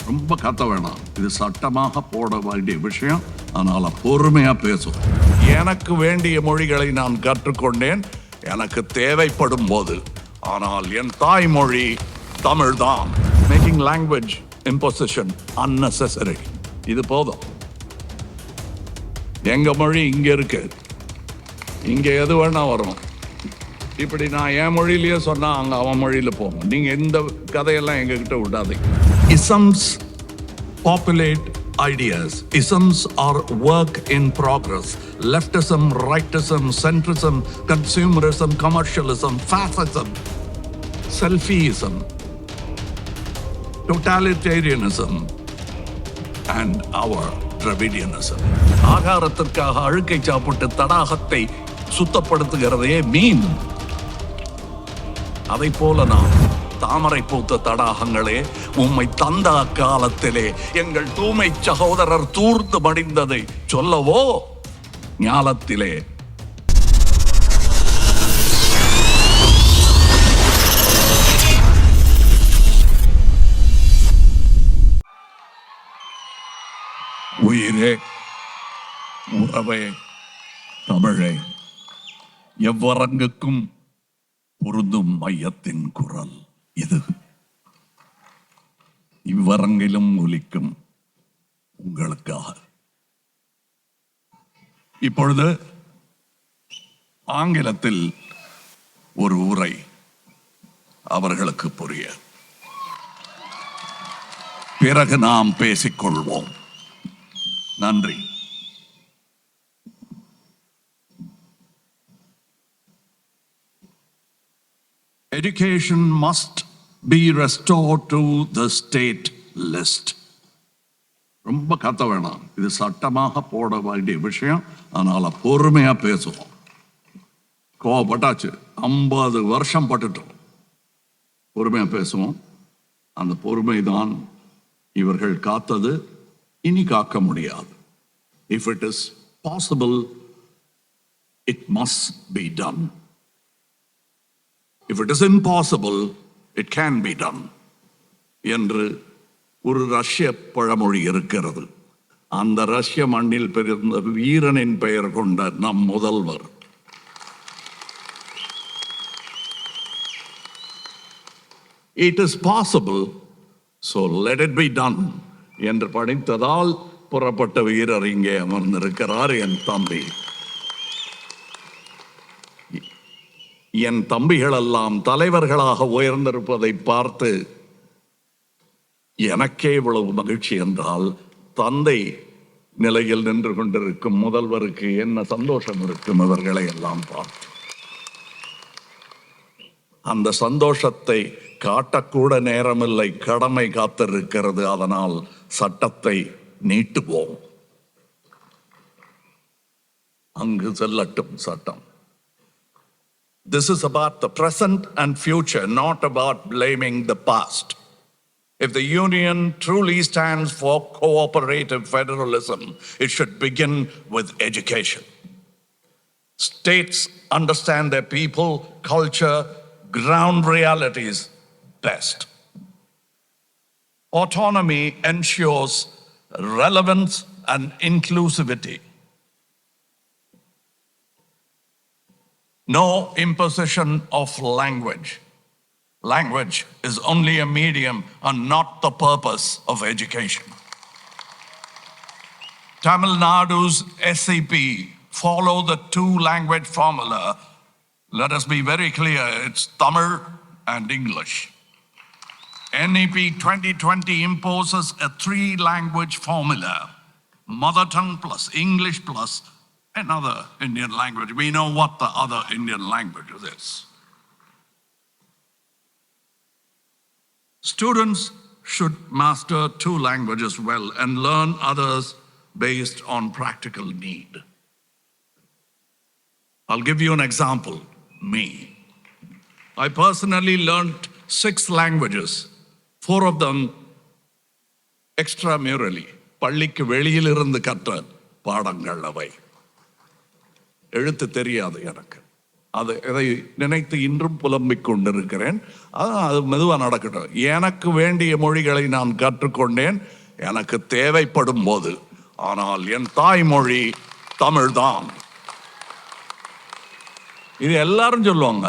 ரொம்ப கத்த வேணாம். இது சட்டமாக போட வேண்டிய விஷயம். அதனால பொறுமையா பேசும். எனக்கு வேண்டிய மொழிகளை நான் கற்றுக்கொண்டேன் எனக்கு தேவைப்படும் போது. ஆனால் என் தாய்மொழி தமிழ் தான். Making language imposition unnecessary. இது போதும். எங்க மொழி இங்க இருக்கு. இங்க எது வேணா வரும். இப்படி நான் என் மொழியிலேயே சொன்னா அங்க அவன் மொழியில போகும். நீங்க இந்த கதையெல்லாம் எங்க கிட்ட விடாதீங்க. Isms populate ideas. Isms are work in progress. Leftism, rightism, centrism, consumerism, commercialism, fascism, selfieism, totalitarianism, and our Dravidianism. ஆகாரத்திற்காக அழுக்கை சாப்பிட்டு தடாகத்தை சுத்தப்படுத்துகிறதே மீன். அதை போல நாம் தாமரை பூத்த தடாகங்களே, உம்மை தந்த அக்காலத்திலே எங்கள் தூய்மை சகோதரர் தூர்ந்து மடிந்ததை சொல்லவோ ஞாலத்திலே. உயிரே, உறவே, தமிழே, எவ்வரங்குக்கும் பொருந்தும் மையத்தின் குரல் இது. இவ்வரங்கிலும் ஒலிக்கும் உங்களுக்காக. இப்பொழுது ஆங்கிலத்தில் ஒரு உரை அவர்களுக்கு புரிய. பிறகு நாம் பேசிக்கொள்வோம். நன்றி. Education must be restored to the state list. ரொம்ப கத்த வேணாம். இது சட்டமாக போட வேண்டிய விஷயம். அதனால பொறுமையா பேசுவோம். கோவப்பட்டாச்சு. 50 வருஷம் பட்டுட்டோம். பொறுமையா பேசுவோம். அந்த பொறுமை தான் இவர்கள் காத்தது. இனி காக்க முடியாது. If it is possible, it must be done. If it is impossible, it can be done. என்று ஒரு ரஷ்ய பழமொழி இருக்கிறது. அந்த ரஷ்ய மண்ணில் பிறந்த வீரனின் பெயர் கொண்ட நம் முதல்வர் it is possible, so let it be done என்று படித்ததால் புறப்பட்ட வீரர் இங்கே அமர்ந்திருக்கிறார். என் தம்பி. என் தம்பிகளெல்லாம் தலைவர்களாக உயர்ந்திருப்பதை பார்த்து எனக்கே இவ்வளவு மகிழ்ச்சி என்றால், தந்தை நிலையில் நின்று கொண்டிருக்கும் முதல்வருக்கு என்ன சந்தோஷம் இருக்கும் இவர்களை எல்லாம் பார்த்து. அந்த சந்தோஷத்தை காட்டக்கூட நேரமில்லை. கடமை காத்திருக்கிறது. அதனால் சட்டத்தை நீட்டுவோம். அங்கு செல்லட்டும் சட்டம். This is about the present and future, not about blaming the past. If the union truly stands for cooperative federalism, it should begin with education. States understand their people, culture, ground realities best. Autonomy ensures relevance and inclusivity. No imposition of language. Language is only a medium and not the purpose of education. Tamil Nadu's SCP follow the two-language formula. Let us be very clear, it's Tamil and English. NEP 2020 imposes a three-language formula. Mother tongue plus English plus another Indian language. We know what the other Indian language is. Students should master two languages well and learn others based on practical need. I'll give you an example. Me. I personally learned 6 languages, 4 of them extramurally. பள்ளிக்கு வெளியிலிருந்து கற்ற பாடங்கள் அவை. எழுத்து தெரியாது எனக்கு. இதை நினைத்து இன்றும் புலம்பிக் கொண்டிருக்கிறேன். அது மெதுவாக நடக்கட்டும். எனக்கு வேண்டிய மொழிகளை நான் கற்றுக்கொண்டேன் எனக்கு தேவைப்படும் போது. ஆனால் என் தாய்மொழி தமிழ் தான். இது எல்லாரும் சொல்லுவாங்க.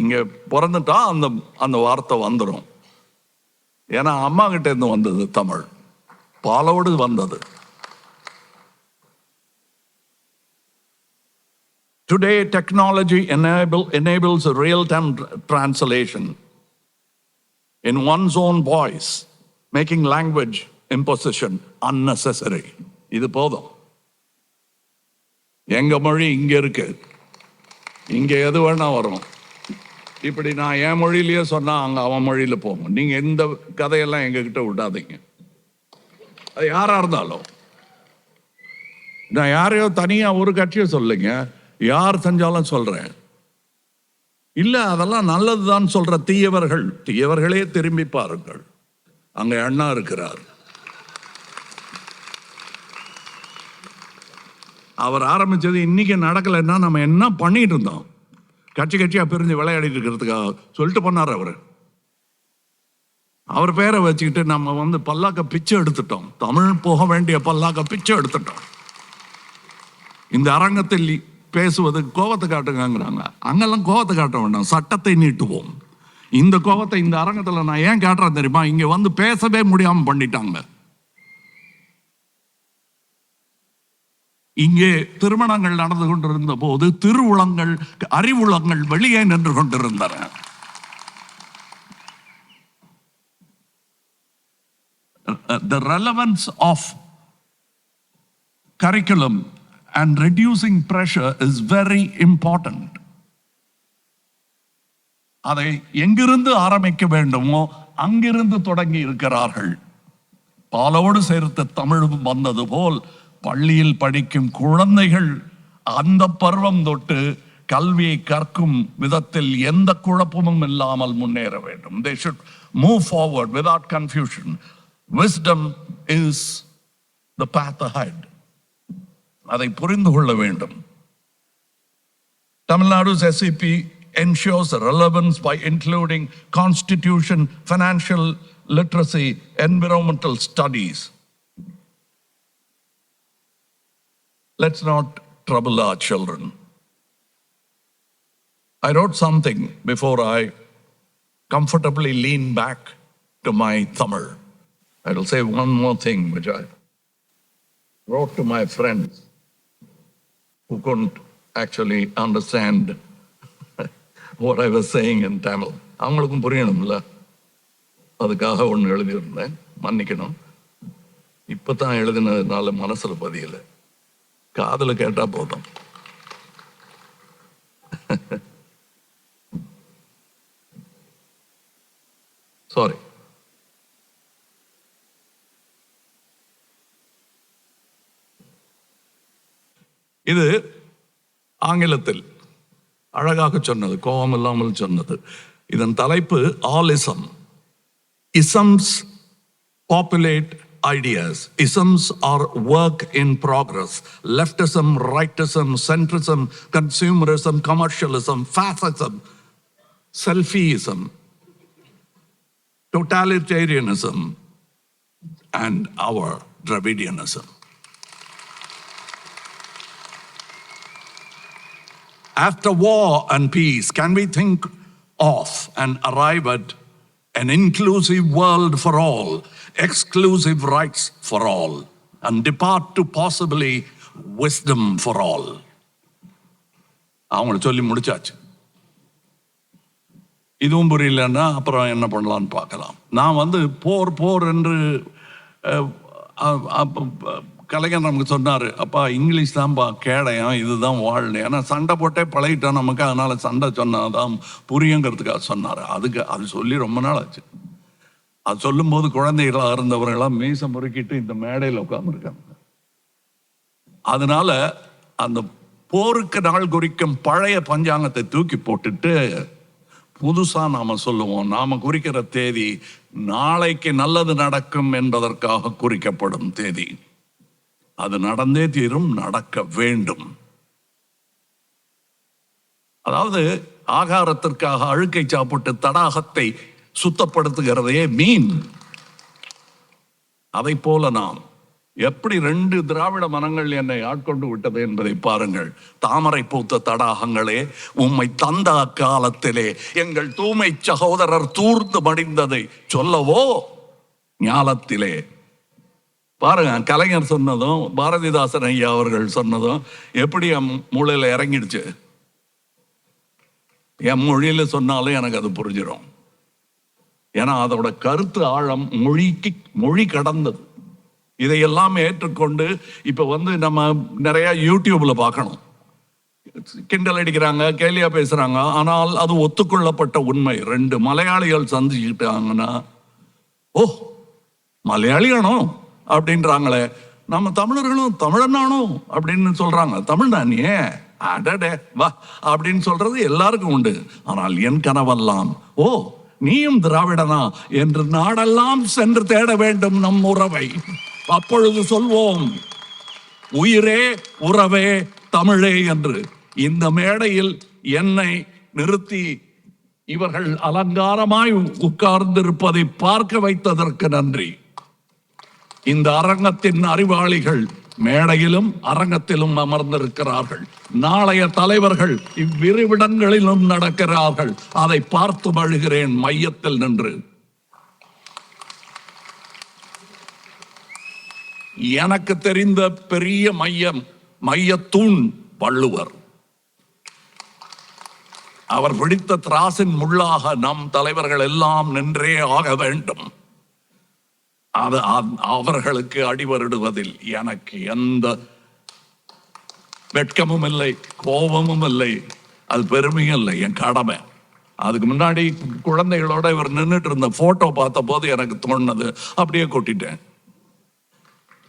இங்க பிறந்துட்டா அந்த அந்த வார்த்தை வந்துடும். ஏன்னா அம்மா கிட்ட இருந்து வந்தது தமிழ், பாலோடு வந்தது. Today, technology enables a real-time translation in one's own voice, making language imposition unnecessary. இது போதும். எங்க மொழி இங்க இருக்கு, இங்க எது வேணா வரும். இப்படி நான் என் மொழியிலேயே சொன்னா அங்க அவன் மொழியில போகும். நீங்க எந்த கதையெல்லாம் எங்க கிட்ட விடாதீங்க. அது யாரா இருந்தாலும். நான் யாரையோ தனியா ஒரு கட்சியை சொல்லுங்க, யார் செஞ்சாலும் சொல்றேன். இல்ல அதெல்லாம் நல்லதுதான் சொல்ற தீயவர்களே திரும்பி பாருங்கள். அங்க அண்ணா இருக்கிறார். அவர் ஆரம்பிச்சது இன்னைக்கு நடக்கலைன்னா நம்ம என்ன பண்ணிட்டு இருந்தோம்? கட்சியா பிரிஞ்சு விளையாடிட்டு இருக்கிறதுக்காக சொல்லிட்டு பண்ணார் அவரு. அவர் பேரை வச்சுக்கிட்டு நம்ம பல்லாக்க பிச்சை எடுத்துட்டோம். தமிழ் போக வேண்டிய பல்லாக்க பிச்சை எடுத்துட்டோம். இந்த அரங்கத்தில் பேசுவதுக்கு கோபத்தை காட்டுங்கிறாங்க. அங்கெல்லாம் கோபத்தை காட்ட வேண்டாம், சட்டத்தை நீட்டுவோம். இந்த கோபத்தை இந்த அரங்கத்தில் நான் ஏன் காட்டுறேன் தெரியுமா? இங்க பேசவே முடியாம பண்ணிட்டாங்க. இங்கே திருமணங்கள் நடந்து கொண்டிருந்த போது அறிவுளங்கள் வெளியே நின்று கொண்டிருந்தன. The relevance of curriculum and reducing pressure is very important. அதை எங்கிருந்து ஆரம்பிக்க வேண்டுமோ அங்கிருந்து தொடங்கி இருக்கிறார்கள். பாலோடு சேர்த்து தமிழும் வந்தது போல் பள்ளியில் படிக்கும் குழந்தைகள் அந்த பருவம் தொட்டு கல்வியை கற்கும் விதத்தில் எந்த குழப்பமும் இல்லாமல் முன்னேற வேண்டும். They should move forward without confusion. Wisdom is the path ahead. அதை புரிந்து கொள்ள வேண்டும். Tamil Nadu's SCP ensures relevance by including constitution, financial literacy, environmental studies. Let's not trouble our children. I wrote something before I comfortably lean back to my Tamil. I will say one more thing which I wrote to my friends who couldn't actually understand what I was saying in Tamil. அவங்களுக்கும் புரியணும்ல, அதுக்காக ஒன்று எழுதியிருந்தேன். மன்னிக்கணும், இப்பதான் எழுதினதுனால மனசுல பதியல. காதுல கேட்டா போதும். சாரி. இது ஆங்கிலத்தில் அழகாக சொன்னது, கோபம் இல்லாமல் சொன்னது. இதன் தலைப்பு ஆலிசம். Isms populate ideas. Isms are work in progress. Leftism, rightism, centrism, consumerism, commercialism, fascism, selfieism, totalitarianism, and our Dravidianism. After war and peace, can we think of and arrive at an inclusive world for all, exclusive rights for all, and depart to possibly wisdom for all? அவங்கள சொல்லி முடிச்சாச்சு. இதுவும் புரியலன்னா அப்புறம் என்ன பண்ணலான்னு பார்க்கலாம். நான் போர் என்று கலைஞர் நமக்கு சொன்னார், அப்பா இங்கிலீஷ் தான்ப்பா கேடயம், இதுதான் வாழ். ஏன்னா சண்டை போட்டே பழகிட்டோம் நமக்கு, அதனால சண்டை சொன்னாதான் புரியுங்கிறதுக்காக சொன்னார். அது சொல்லி ரொம்ப நாள் ஆச்சு. அது சொல்லும்போது குழந்தைகளாக இருந்தவர்களாம் மீசை முறுக்கிட்டு இந்த மேடையில் உட்கார்ந்துருக்காங்க. அதனால அந்த போருக்கு நாள் குறிக்கும் பழைய பஞ்சாங்கத்தை தூக்கி போட்டுட்டு புதுசா நாம சொல்லுவோம். நாம குறிக்கிற தேதி நாளைக்கு நல்லது நடக்கும் என்பதற்காக குறிக்கப்படும் தேதி. அது நடந்தே தீரும், நடக்க வேண்டும். அதாவது ஆகாரத்திற்காக அழுக்கை சாப்பிட்டு தடாகத்தை சுத்தப்படுத்துகிறதே மீன். அதை போல நாம் எப்படி 2 திராவிட மனங்கள் என்னை ஆட்கொண்டு விட்டது என்பதை பாருங்கள். தாமரை பூத்த தடாகங்களே, உம்மை தந்த அக்காலத்திலே எங்கள் தூய்மை சகோதரர் தூர்ந்து மடிந்ததை சொல்லவோ ஞாலத்திலே. பாருங்க, கலைஞர் சொன்னதும் பாரதிதாசன் ஐயா அவர்கள் சொன்னதும் எப்படி என் மூளையில இறங்கிடுச்சு. என் மொழியில சொன்னாலும் எனக்கு அது புரிஞ்சிடும். ஏன்னா அதோட கருத்து ஆழம் மொழி கடந்தது. இதையெல்லாம் ஏற்றுக்கொண்டு இப்ப நம்ம நிறைய யூடியூப்ல பார்க்கணும். கிண்டல் அடிக்கிறாங்க, கேலியா பேசுறாங்க. ஆனால் அது ஒத்துக்கொள்ளப்பட்ட உண்மை. 2 மலையாளிகள் சந்திச்சுக்கிட்டாங்கன்னா, ஓ மலையாளியானோ அப்படின்றாங்களே, நம்ம தமிழர்களும் தமிழனானோ அப்படின்னு சொல்றாங்க. தமிழ்தானியே அடடே வா அப்படின்னு சொல்றது எல்லாருக்கும் உண்டு. ஆனால் என் கனவெல்லாம், ஓ நீயும் திராவிடனா என்று நாடெல்லாம் சென்று தேட வேண்டும் நம் உறவை. அப்பொழுது சொல்வோம் உயிரே உறவே தமிழே என்று. இந்த மேடையில் என்னை நிறுத்தி இவர்கள் அலங்காரமாய் உட்கார்ந்திருப்பதை பார்க்க வைத்ததற்கு நன்றி. இந்த அரங்கத்தின் அறிவாளிகள் மேடையிலும் அரங்கத்திலும் அமர்ந்திருக்கிறார்கள். நாளைய தலைவர்கள் இவ்விருவிடங்களிலும் நடக்கிறார்கள். அதை பார்த்து மழுகிறேன் மையத்தில் நின்று. எனக்கு தெரிந்த பெரிய மையத்தூண் வள்ளுவர். அவர் பிடித்த திராசின் முள்ளாக நம் தலைவர்கள் எல்லாம் நின்றே ஆக வேண்டும். அவர்களுக்கு அடிவருடுவதில் எனக்கு எந்த வெட்கமும் இல்லை, கோபமும் இல்லை, அது பெருமையும் இல்லை, என் கடமை. அதுக்கு முன்னாடி குழந்தைகளோட இவர் நின்றுட்டு இருந்த போட்டோ பார்த்த போது எனக்கு தோணுனது அப்படியே கொட்டிட்டேன்.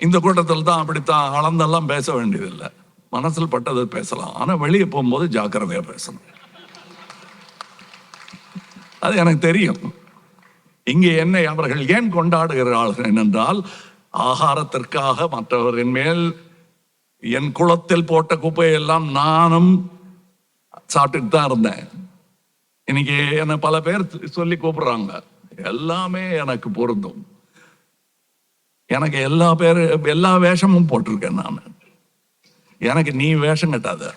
இந்த கூட்டத்தில் தான் அப்படித்தான் அளந்தெல்லாம் பேச வேண்டியதில்லை. மனசில் பட்டது பேசலாம், ஆனா வெளியே போகும்போது ஜாக்கிரதையா பேசணும். அது எனக்கு தெரியும். இங்கே என்னை அவர்கள் ஏன் கொண்டாடுகிறார்கள் என்றால், ஆகாரத்திற்காக மற்றவரின் மேல் என் குளத்தில் போட்ட குப்பையெல்லாம் நானும் சாப்பிட்டுட்டு தான் இருந்தேன். இன்னைக்கு என்ன பல பேர் சொல்லி கூப்பிடுறாங்க. எல்லாமே எனக்கு பொருந்தும். எனக்கு எல்லா வேஷமும் போட்டிருக்கேன் நான். எனக்கு நீ வேஷம் கட்டாத.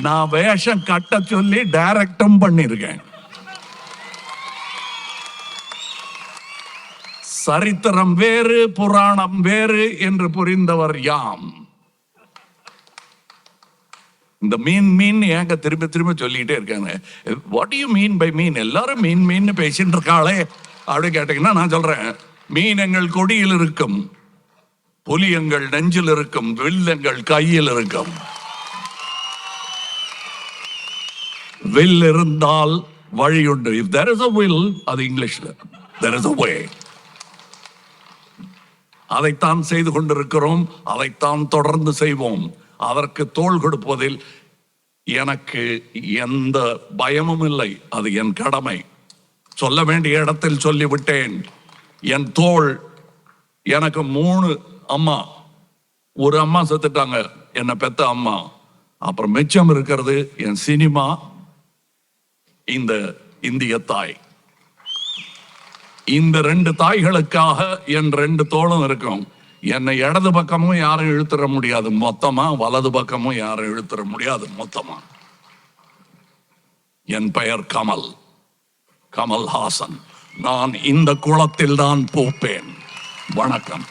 நான் வேஷம் கட்ட சொல்லி டைரக்டும் பண்ணிருக்கேன். சரித்திரம் வேறு புராணம் வேறு என்று புரிந்தவர் யாம். இந்த மீன் ஏங்க திரும்ப திரும்ப சொல்லிக்கிட்டே இருக்காங்க. What do you mean by mean? எல்லாரும் மீன் பேசிட்டு இருக்காளே அப்படி கேட்டீங்கன்னா நான் சொல்றேன், மீன் எங்கள் கொடியில் இருக்கும், புலி எங்கள் நெஞ்சில் இருக்கும், வில் எங்கள் கையில் இருக்கும். வில் இருந்தால் வழி உண்டு. If there is a will, அது இங்கிலீஷ்ல there is a way. அதைத்தான் செய்து கொண்டிருக்கிறோம், அதைத்தான் தொடர்ந்து செய்வோம். அதற்கு தோள் கொடுப்பதில் எனக்கு எந்த பயமும் இல்லை. அது என் கடமை. சொல்ல வேண்டிய இடத்தில் சொல்லிவிட்டேன். என் தோள், எனக்கு 3 அம்மா. ஒரு அம்மா செத்துட்டாங்க, என்னை பெத்த அம்மா. அப்புறம் மிச்சம் இருக்கிறது என் சினிமா, இந்த இந்திய தாய். இந்த 2 தாய்களுக்காக என் 2 தோளும் இருக்கும். என்னை இடது பக்கமும் யாரும் இழுத்துற முடியாது மொத்தமா, வலது பக்கமும் யாரும் இழுத்துற முடியாது மொத்தமா. என் பெயர் கமல் ஹாசன். நான் இந்த குளத்தில் தான் பூப்பேன். வணக்கம்.